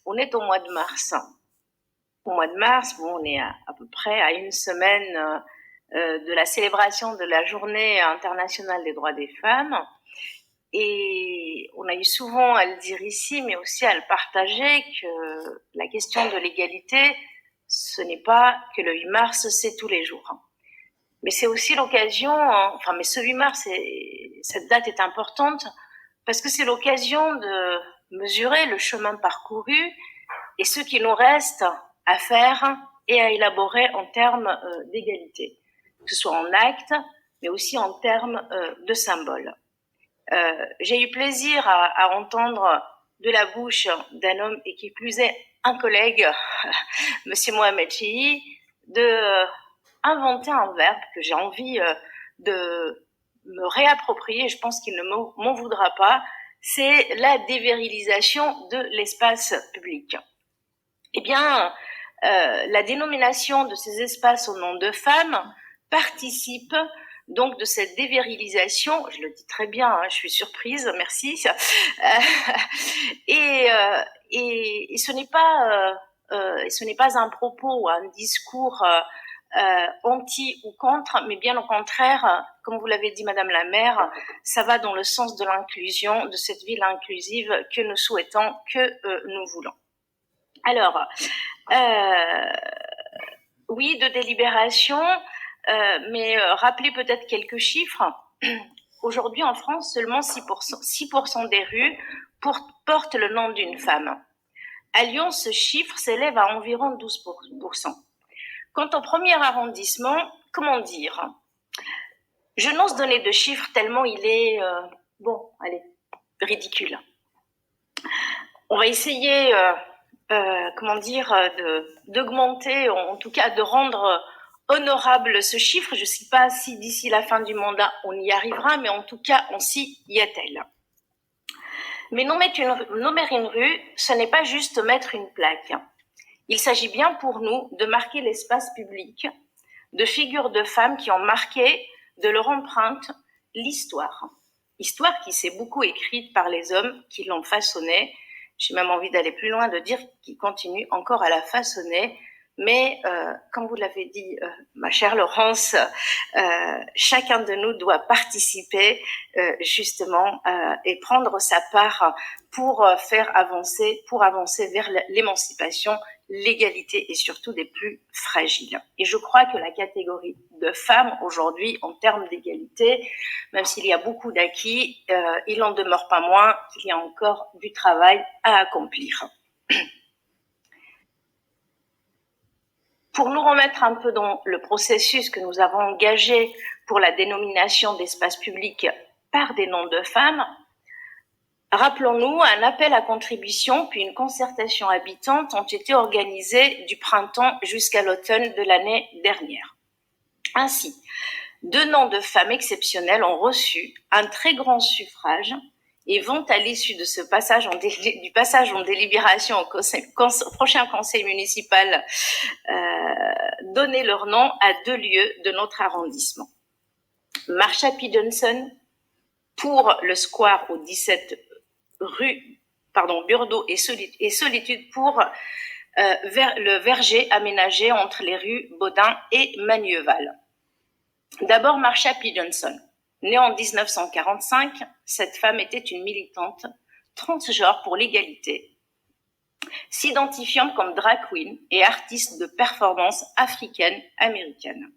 On est au mois de mars. Au mois de mars, bon, on est à peu près à une semaine de la célébration de la Journée internationale des droits des femmes. Et on a eu souvent à le dire ici, mais aussi à le partager, que la question de l'égalité, ce n'est pas que le 8 mars, c'est tous les jours. Mais c'est aussi l'occasion, mais ce 8 mars, cette date est importante parce que c'est l'occasion de mesurer le chemin parcouru et ce qu'il nous reste à faire et à élaborer en termes d'égalité, que ce soit en actes, mais aussi en termes de symboles. J'ai eu plaisir à entendre de la bouche d'un homme, et qui plus est un collègue, Monsieur Mohamed Cheikh, de inventer un verbe que j'ai envie de me réapproprier. Je pense qu'il ne m'en voudra pas. C'est la dévirilisation de l'espace public. Eh bien, la dénomination de ces espaces au nom de femmes participe donc de cette dévirilisation. Je le dis très bien, hein, je suis surprise, merci. Et ce n'est pas un propos ou un discours anti ou contre, mais bien au contraire, comme vous l'avez dit, Madame la maire, ça va dans le sens de l'inclusion, de cette ville inclusive que nous souhaitons, que nous voulons. Alors, oui, de délibération, mais rappelez peut-être quelques chiffres. Aujourd'hui, en France, seulement 6% des rues portent le nom d'une femme. À Lyon, ce chiffre s'élève à environ 12%. Quant au premier arrondissement, comment dire? Je n'ose donner de chiffres tellement il est, ridicule. On va essayer d'augmenter, en tout cas de rendre honorable ce chiffre. Je ne sais pas si d'ici la fin du mandat on y arrivera, mais en tout cas on s'y y attelle. Mais nommer une rue, ce n'est pas juste mettre une plaque. Il s'agit bien pour nous de marquer l'espace public de figures de femmes qui ont marqué de leur empreinte l'histoire. Histoire qui s'est beaucoup écrite par les hommes qui l'ont façonnée. J'ai même envie d'aller plus loin, de dire qu'ils continuent encore à la façonner. Mais comme vous l'avez dit, ma chère Laurence, chacun de nous doit participer justement et prendre sa part pour avancer vers l'émancipation, l'égalité et surtout des plus fragiles. Et je crois que la catégorie de femmes aujourd'hui, en termes d'égalité, même s'il y a beaucoup d'acquis, il n'en demeure pas moins qu'il y a encore du travail à accomplir. Pour nous remettre un peu dans le processus que nous avons engagé pour la dénomination d'espaces publics par des noms de femmes, rappelons-nous, un appel à contribution puis une concertation habitante ont été organisés du printemps jusqu'à l'automne de l'année dernière. Ainsi, 2 noms de femmes exceptionnelles ont reçu un très grand suffrage et vont, à l'issue de ce passage du passage en délibération au prochain conseil municipal, donner leur nom à 2 lieux de notre arrondissement. Marsha P. Johnson pour le square aux 17 Burdeau et Solitude pour le verger aménagé entre les rues Baudin et Magneval. D'abord, Marsha P. Johnson. Née en 1945, cette femme était une militante transgenre pour l'égalité, s'identifiant comme drag queen et artiste de performance africaine-américaine.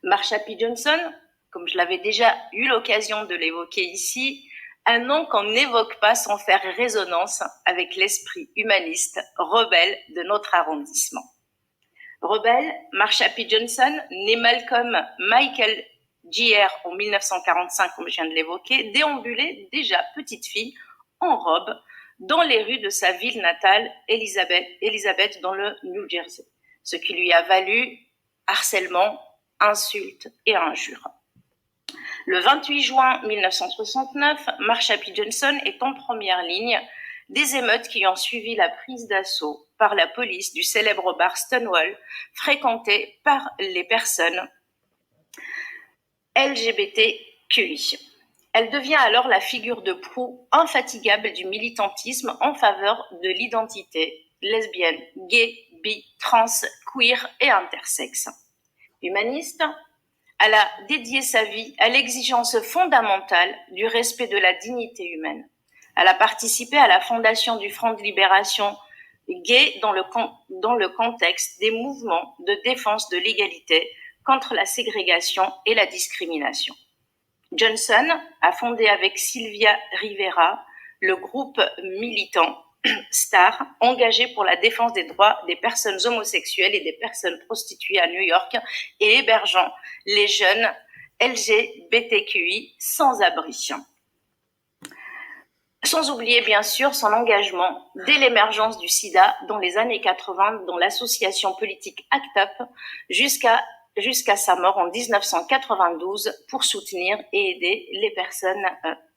Marsha P. Johnson, comme je l'avais déjà eu l'occasion de l'évoquer ici, un nom qu'on n'évoque pas sans faire résonance avec l'esprit humaniste rebelle de notre arrondissement. Rebelle, Marsha P. Johnson, née Malcolm Michael Jr. en 1945, comme je viens de l'évoquer, déambulait déjà petite fille en robe dans les rues de sa ville natale, Elizabeth, dans le New Jersey, ce qui lui a valu harcèlement, insultes et injures. Le 28 juin 1969, Marsha P. Johnson est en première ligne des émeutes qui ont suivi la prise d'assaut par la police du célèbre bar Stonewall, fréquenté par les personnes LGBTQI. Elle devient alors la figure de proue infatigable du militantisme en faveur de l'identité lesbienne, gay, bi, trans, queer et intersexe. Humaniste, elle a dédié sa vie à l'exigence fondamentale du respect de la dignité humaine. Elle a participé à la fondation du Front de libération gay dans le contexte des mouvements de défense de l'égalité contre la ségrégation et la discrimination. Johnson a fondé avec Sylvia Rivera le groupe militant STAR, engagé pour la défense des droits des personnes homosexuelles et des personnes prostituées à New York et hébergeant les jeunes LGBTQI sans abri. Sans oublier bien sûr son engagement dès l'émergence du sida dans les années 80 dans l'association politique ACT UP jusqu'à sa mort en 1992 pour soutenir et aider les personnes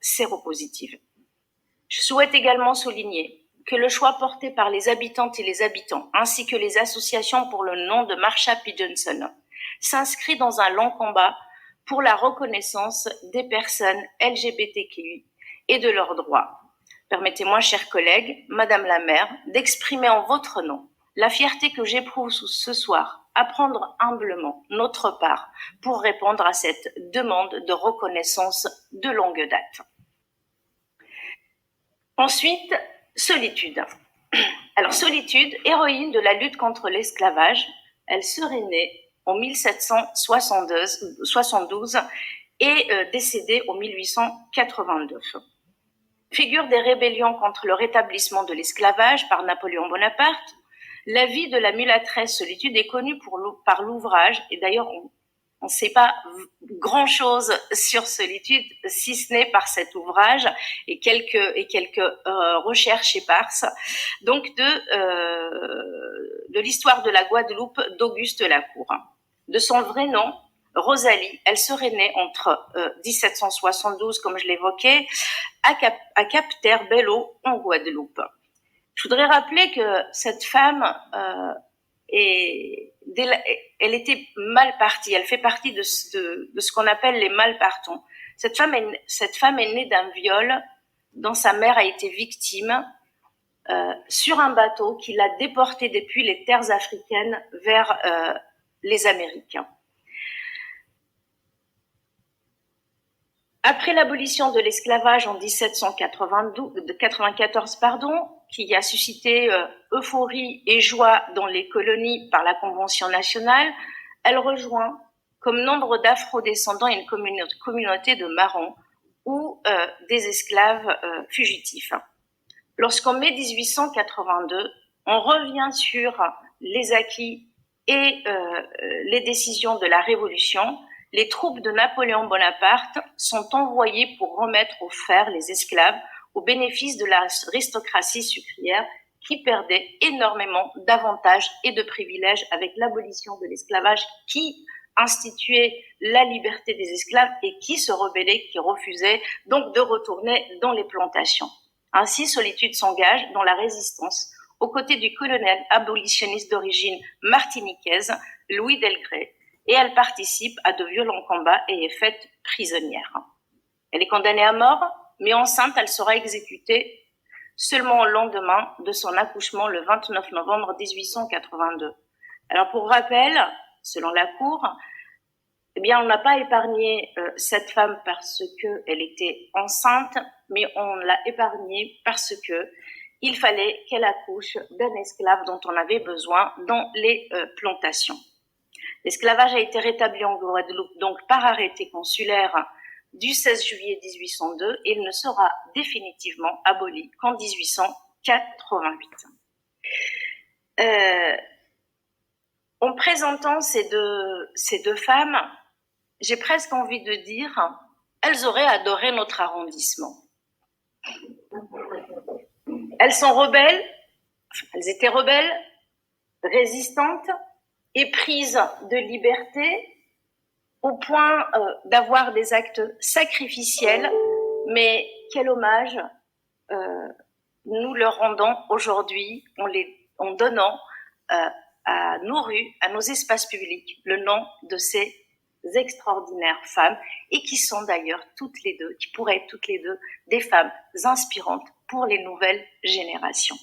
séropositives. Je souhaite également souligner que le choix porté par les habitantes et les habitants, ainsi que les associations pour le nom de Marsha P. Johnson, s'inscrit dans un long combat pour la reconnaissance des personnes LGBTQI et de leurs droits. Permettez-moi, chers collègues, Madame la maire, d'exprimer en votre nom la fierté que j'éprouve ce soir à prendre humblement notre part pour répondre à cette demande de reconnaissance de longue date. Ensuite, solitude. Alors, solitude, héroïne de la lutte contre l'esclavage, elle serait née en 1772 et décédée en 1882. Figure des rébellions contre le rétablissement de l'esclavage par Napoléon Bonaparte, la vie de la mulâtresse Solitude est connue par l'ouvrage, et d'ailleurs on ne sait pas grand-chose sur Solitude, si ce n'est par cet ouvrage et quelques recherches éparses, donc de l'histoire de la Guadeloupe d'Auguste Lacour. De son vrai nom, Rosalie, elle serait née entre 1772, comme je l'évoquais, à Cap-Terre-Belle-Eau, en Guadeloupe. Je voudrais rappeler que cette femme elle était mal partie. Elle fait partie de ce qu'on appelle les malpartons. Cette femme est née d'un viol dont sa mère a été victime sur un bateau qui l'a déportée depuis les terres africaines vers les Américains. Après l'abolition de l'esclavage en 1794, qui a suscité euphorie et joie dans les colonies par la Convention nationale, elle rejoint, comme nombre d'afro-descendants, une communauté de marrons ou des esclaves fugitifs. Lorsqu'en mai 1882, on revient sur les acquis et les décisions de la Révolution, les troupes de Napoléon Bonaparte sont envoyées pour remettre aux fers les esclaves au bénéfice de l'aristocratie sucrière qui perdait énormément d'avantages et de privilèges avec l'abolition de l'esclavage qui instituait la liberté des esclaves et qui se rebellait, qui refusait donc de retourner dans les plantations. Ainsi, Solitude s'engage dans la résistance aux côtés du colonel abolitionniste d'origine martiniquaise, Louis Delgrès, et elle participe à de violents combats et est faite prisonnière. Elle est condamnée à mort, mais enceinte, elle sera exécutée seulement au lendemain de son accouchement le 29 novembre 1882. Alors pour rappel, selon la Cour, eh bien on n'a pas épargné cette femme parce qu'elle était enceinte, mais on l'a épargnée parce que il fallait qu'elle accouche d'un esclave dont on avait besoin dans les plantations. L'esclavage a été rétabli en Guadeloupe donc par arrêté consulaire du 16 juillet 1802 et il ne sera définitivement aboli qu'en 1888. En présentant ces deux femmes, j'ai presque envie de dire, elles auraient adoré notre arrondissement. Elles sont rebelles, elles étaient rebelles, résistantes, éprise de liberté au point d'avoir des actes sacrificiels, mais quel hommage nous leur rendons aujourd'hui en donnant à nos rues, à nos espaces publics, le nom de ces extraordinaires femmes et qui sont d'ailleurs toutes les deux, qui pourraient être toutes les deux des femmes inspirantes pour les nouvelles générations.